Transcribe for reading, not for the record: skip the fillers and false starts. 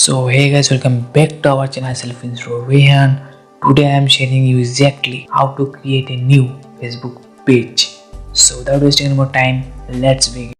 So hey guys, welcome back to our channel Self Intro Rehan. Today I am sharing you exactly how to create a new Facebook page. So without wasting any more time, let's begin.